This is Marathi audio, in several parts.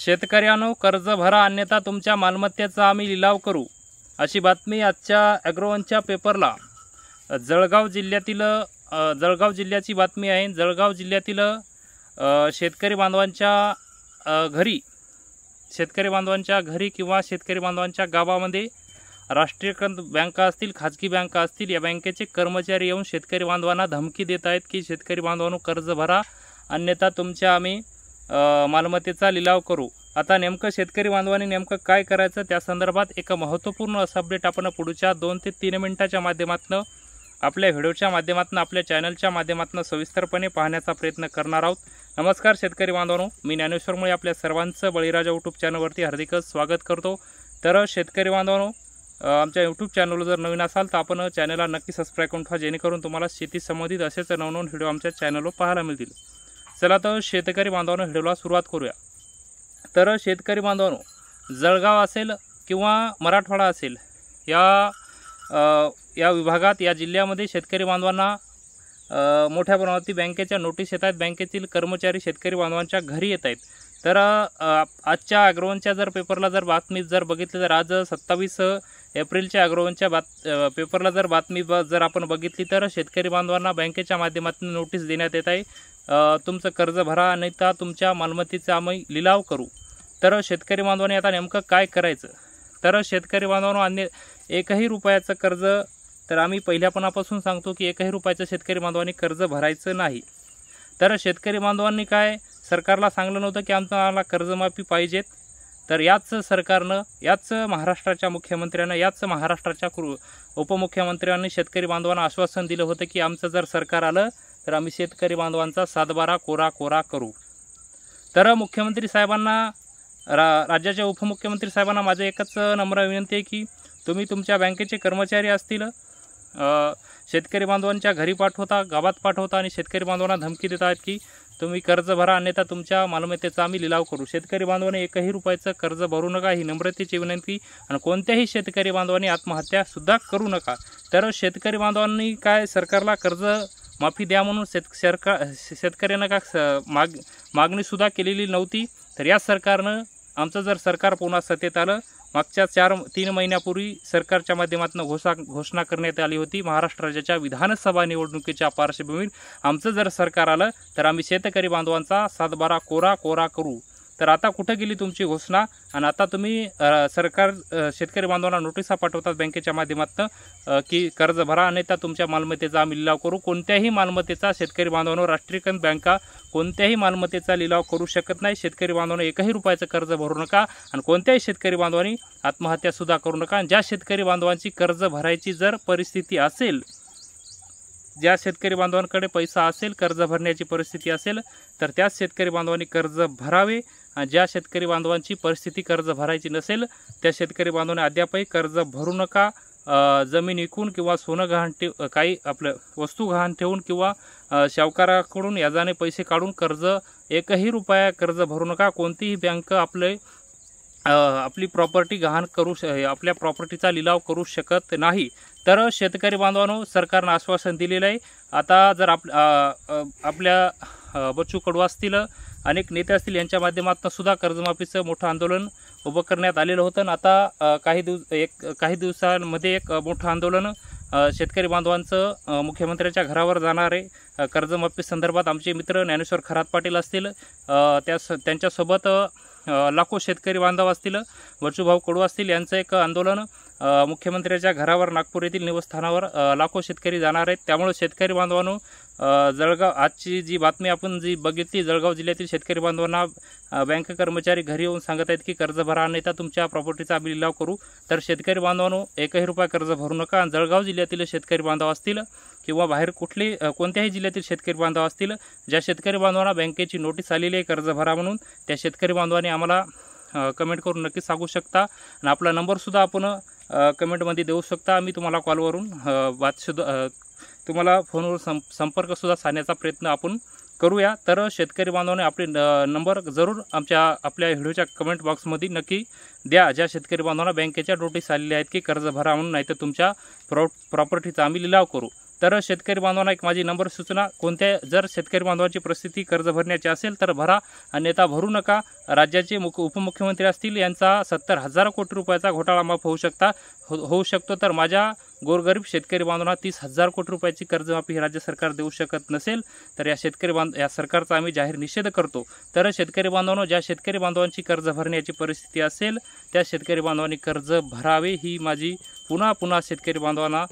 शेतकऱ्यांनो कर्ज भरा अन्यथा तुमच्या मालमत्तेचा आम्ही लिलाव करू, अशी बातमी आजच्या ॲग्रोवनच्या पेपरला जळगाव जिल्ह्याची बातमी आहे। जळगाव जिल्ह्यातील शेतकरी बांधवांच्या घरी किंवा शेतकरी बांधवांच्या गावामध्ये राष्ट्रीयकृत बँका असतील, खाजगी बँका असतील, या बँकेचे कर्मचारी येऊन शेतकरी बांधवांना धमकी देत आहेत की शेतकरी बांधवांनो कर्ज भरा अन्यथा तुमच्या आम्ही मालमत्तेचा लिलाव करू। आता नेमकं शेतकरी बांधवांनी नेमकं काय करायचं त्या संदर्भात एक महत्त्वपूर्ण असं अपडेट आपण पुढच्या 2 ते 3 मिनिटाच्या माध्यमातून आपल्या व्हिडिओच्या माध्यमातून आपल्या चॅनलच्या माध्यमातून सविस्तरपणे पाहण्याचा प्रयत्न करणार आहोत। नमस्कार शेतकरी बांधवांनो, मी ज्ञानेश्वर मुळे आपल्या सर्वांचं बळीराजा यूट्यूब चॅनलवरती हार्दिक स्वागत करतो। तर शेतकरी बांधवांनो, आमच्या यूट्यूब चॅनलवर जर नवीन असाल तर आपण चॅनलला नक्की सबस्क्राइब करून ठेवा, जेणेकरून तुम्हाला शेती संबंधित असेच नवनवीन व्हिडिओ आमच्या चॅनलवर पाहायला मिळतील। चला तर शेतकरी बांधवांनो व्हिडिओला सुरुवात करूया। तर शेतकरी बांधवांनो, जळगाव असेल किंवा मराठवाडा असेल या विभागात या जिल्ह्यामध्ये शेतकरी बांधवांना मोठ्या प्रमाणावरती बँकेच्या नोटीस येत आहेत। बँकेतील कर्मचारी शेतकरी बांधवांच्या घरी येत आहेत। तर आजच्या ॲग्रोवनच्या जर पेपरला जर बातमी जर बघितली तर आज 27 एप्रिलच्या ॲग्रोवनच्या पेपरला जर बातमी जर आपण बघितली तर शेतकरी बांधवांना बँकेच्या माध्यमातून नोटीस देण्यात येत आहे, तुमचं कर्ज भरा अन्यथा तुमच्या मालमत्तेचा आम्ही लिलाव करू। तर शेतकरी बांधवांनी आता नेमकं काय करायचं? तर शेतकरी बांधवांनो, एकही रुपयाचं कर्ज तर आम्ही पहिल्यापणापासून सांगतो की एकही रुपयाचं शेतकरी बांधवांनी कर्ज भरायचं नाही। तर शेतकरी बांधवांनी काय सरकारला सांगलं नव्हतं की आम्हाला कर्जमाफी पाहिजेत, तर याच सरकारनं, याच महाराष्ट्राच्या मुख्यमंत्र्यांना, याच महाराष्ट्राच्या उपमुख्यमंत्र्यांनी शेतकरी बांधवांना आश्वासन दिलं होतं की आमचं जर सरकार आलं तर आम्ही शेतकरी बांधवांचा 7/12 कोरा करू। तर मुख्यमंत्री साहेबांना, राज्याच्या उपमुख्यमंत्री साहेबांना माझं एकच नम्र विनंती आहे की तुम्ही तुमच्या बँकेचे कर्मचारी असतील शेतकरी बांधवांच्या घरी पाठवता, गावात पाठवता आणि शेतकरी बांधवांना धमकी देत आहेत की तुम्ही कर्ज भरा अन्यथा तुमच्या मालमत्तेचा आम्ही लिलाव करू। शेतकरी बांधवांनी एकही रुपयाचं कर्ज भरू नका, ही नम्रतेची विनंती। आणि कोणत्याही शेतकरी बांधवांनी आत्महत्यासुद्धा करू नका। तर शेतकरी बांधवांनी काय सरकारला कर्ज माफी द्या म्हणून शेतकऱ्यांना का मागणीसुद्धा केलेली नव्हती। तर या सरकारनं, आमचं जर सरकार पुन्हा सत्तेत आलं, मागच्या 3 महिन्यापूर्वी सरकारच्या माध्यमातून घोषणा करण्यात आली होती, महाराष्ट्र राज्याच्या विधानसभा निवडणुकीच्या पार्श्वभूमीवर आमचं जर सरकार आलं तर आम्ही शेतकरी बांधवांचा 7/12 कोरा करू। तर आता कुठं गेली तुमची घोषणा? आणि आता तुम्ही शेतकरी बांधवांना नोटिसा पाठवतात बँकेच्या माध्यमातून की कर्ज भरा अन्यथा तुमच्या मालमत्तेचा आम्ही लिलाव करू। कोणत्याही मालमत्तेचा शेतकरी बांधवांवर राष्ट्रीयकृत बँका कोणत्याही मालमत्तेचा लिलाव करू शकत नाही। शेतकरी बांधवांना एकही रुपयाचं कर्ज भरू नका आणि कोणत्याही शेतकरी बांधवांनी आत्महत्यासुद्धा करू नका। ज्या शेतकरी बांधवांची कर्ज भरायची जर परिस्थिती असेल, ज्या शेतकरी बांधवांकडे पैसा असेल, कर्ज भरण्याची परिस्थिती असेल, तर त्याच शेतकरी बांधवांनी कर्ज भरावे। आणि ज्या शेतकरी बांधवांची परिस्थिती कर्ज भरायची नसेल त्या शेतकरी बांधवांनी अद्यापही कर्ज भरू नका। जमीन विकून किंवा सोनं गहाण काही आपलं वस्तू गहाण ठेवून किंवा सावकाराकडून याजाने पैसे काढून एकही रुपया कर्ज भरू नका। कोणतीही बँक आपली प्रॉपर्टी गहाण आपल्या प्रॉपर्टीचा लिलाव करू शकत नाही। तर शेतकरी बांधवांनो, सरकारनं आश्वासन दिलेलं आहे। आता जर आपल्या बच्चू कडू असतील, अनेक नेते असतील, यांच्या माध्यमातून सुद्धा कर्जमाफीचं मोठं आंदोलन उभं करण्यात आलेलं होतं। आता काही दिवसांमध्ये एक मोठं आंदोलन शेतकरी बांधवांचं मुख्यमंत्र्यांच्या घरावर जाणार आहे। कर्जमाफी संदर्भात आमचे मित्र ज्ञानेश्वर खरात पाटील असतील, त्यांच्यासोबत लाखो शेतकरी बांधव असतील, बच्चूभाऊ कडू असतील, यांचं एक आंदोलन मुख्यमंत्र्यांच्या घरावर नागपूर येथील निवासस्थानावर लाखो शेतकरी जाणार आहेत। त्यामुळे शेतकरी बांधवांनो, आजची जी बातमी आपण जी बघितली, जळगाव जिल्ह्यातील शेतकरी बांधवांना बँक कर्मचारी घरी येऊन सांगत आहेत की कर्ज भरा अन्यथा तुमच्या प्रॉपर्टीचा आम्ही लिलाव करू। तर शेतकरी बांधवांनो, एकही रुपया कर्ज भरू नका। आणि जळगाव जिल्ह्यातील शेतकरी बांधव असतील किंवा बाहेर कोणत्याही जिल्ह्यातील शेतकरी बांधव असतील, ज्या शेतकरी बांधवांना बँकेची नोटीस आलेली आहे कर्ज भरा म्हणून, त्या शेतकरी बांधवांनी आम्हाला कमेंट करून नक्की सांगू शकता। आणि आपला नंबरसुद्धा आपण कमेंटमध्ये देऊ शकता। आम्ही तुम्हाला कॉलवरून तुम्हाला फोनवर संपर्कसुद्धा साधण्याचा प्रयत्न आपण करूया। तर शेतकरी बांधवांनी आपले नंबर जरूर आपल्या व्हिडिओच्या कमेंट बॉक्समध्ये नक्की द्या, ज्या शेतकरी बांधवांना बँकेच्या नोटीस आलेल्या आहेत की कर्ज भरा म्हणून, नाहीतर तुमच्या प्रॉपर्टीचा आम्ही लिलाव करू। तर शेतकरी बांधवांना एक माझी नंबर सूचना, कोणत्या जर शेतकरी बांधवांची परिस्थिती कर्ज भरण्याची असेल तर भरा, अन्यथा भरू नका. राज्याचे उपमुख्यमंत्री असतील यांचा 70,000 कोटी रुपयाचा घोटाळा माफ होऊ शकतो. तर माझ्या गोरगरीब शेतकरी बांधवांना 30,000 कोटी रुपयाची कर्जमाफी ही राज्य सरकार देऊ शकत नसेल तर या सरकारचा आम्ही जाहीर निषेध करतो. तर शेतकरी बांधवांनो, ज्या शेतकरी बांधवांची कर्ज भरण्याची परिस्थिती असेल त्या शेतकरी बांधवांनी कर्ज भरावे ही माझी पुन्हा शेतकरी बांधवांना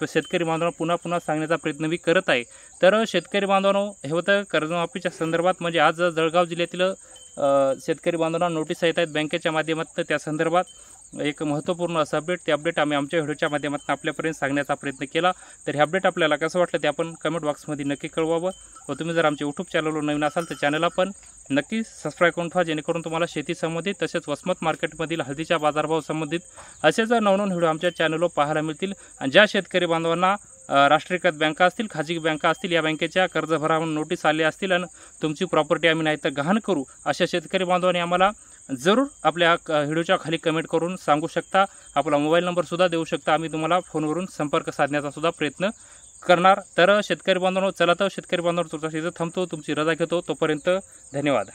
शेतकरी बांधवांना पुन्हा सांगण्याचा प्रयत्न मी करत आहे. तर शेतकरी बांधवांनो, हे होतं कर्जमाफीच्या संदर्भात. म्हणजे आज जळगाव जिल्ह्यातील शेतकरी बांधवांना नोटीस येत आहेत बँकेच्या माध्यमातून, त्या संदर्भात एक महत्त्वपूर्ण असं अपडेट, ते अपडेट आम्ही आमच्या व्हिडिओच्या माध्यमातून आपल्यापर्यंत सांगण्याचा प्रयत्न केला. तर हे अपडेट आपल्याला कसं वाटलं ते आपण कमेंट बॉक्समध्ये नक्की कळवावं. व तुम्ही जर आमच्या यूट्यूब चॅनलवर नवीन असाल तर चॅनलला पण नक्की सबस्क्राईब करून ठेवा, जेणेकरून तुम्हाला शेती संबंधित तसेच वसमत मार्केटमधील हळदीच्या बाजारभाव संबंधित असेच नवनवीन व्हिडिओ आमच्या चॅनलवर पाहायला मिळतील. आणि ज्या शेतकरी बांधवांना राष्ट्रीयकृत बँका असतील, खाजगी बँका असतील, या बँकेच्या कर्ज भरा म्हणून नोटीस आली असतील आणि तुमची प्रॉपर्टी आम्ही नाही तर गहाण करू, अशा शेतकरी बांधवांनी आम्हाला जरूर आपल्या व्हिडिओच्या खाली कमेंट करून सांगू शकता. आपला मोबाईल नंबरसुद्धा देऊ शकता, आम्ही तुम्हाला फोनवरून संपर्क साधण्याचा सुद्धा प्रयत्न करणार. तर शेतकरी बांधवांनो, चला तर शेतकरी बांधवांनो, तुमचा थांबतो, तुमची रजा घेतो. तोपर्यंत धन्यवाद.